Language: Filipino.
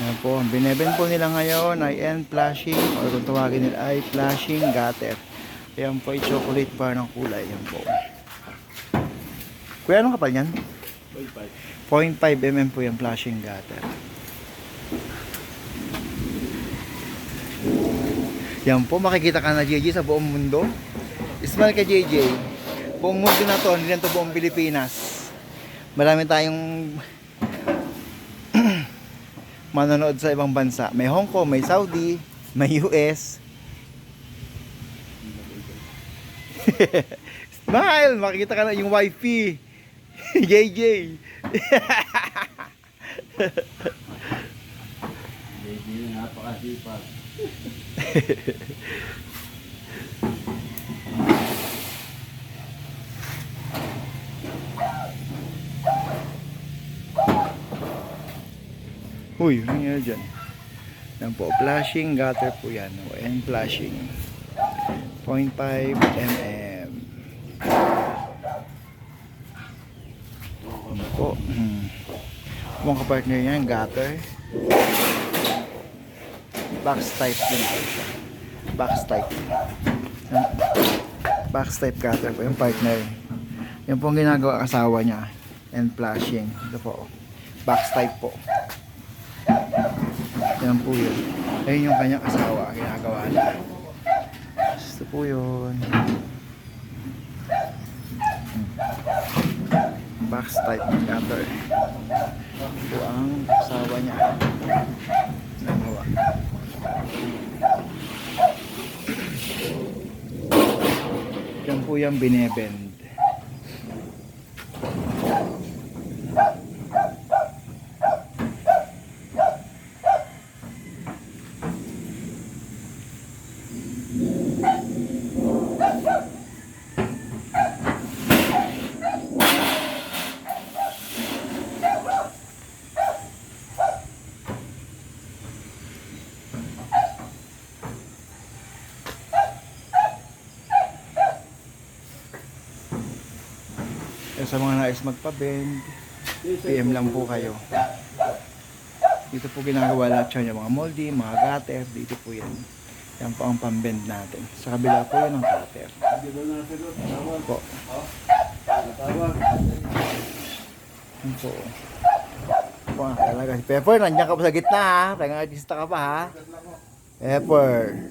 Yan po, ang bineben po nila ngayon ay end flashing o kung tawagin nila ay flashing gutter. Yan po ay chocolate bar ng kulay. Yan po. Kuya, anong kapal yan? 0.5 mm po yung flashing gutter. Yan po, makikita ka na JJ sa buong mundo. Smile ka JJ. Buong mundo na to, hindi lang to buong Pilipinas. Marami tayong manonood sa ibang bansa. May Hong Kong, may Saudi, may US. Smile! Makikita ka na yung wifi. JJ. JJ, napakasipag. Uy, ano nga dyan? Yan po, flashing gutter po yan. And flashing. 0.5 mm. Yan po. Mga kapartner yan, gutter. Box type din po siya. Box type. Box type gutter po yung partner. Yan po ang ginagawa asawa niya. And flashing. Ito po. Box type po. Yan po yun. Ayun yung kanyang asawa. Ginagawa niya. Ito po yun. Box type gutter. Ito po ang asawa niya. Nagawa. Yan po yung binebend. Sa mga nais magpa-bend, PM lang po kayo. Dito po ginagawa lahat yan, yung mga moldy, mga gutter, dito po yan. Yan po ang pambend natin. Sa kabila po yun ang cutter. Po. Yan po. Po ang talaga. Si Pepper, nandiyan ka pa sa gitna ha. Tayong artista ka pa ha. Pepper.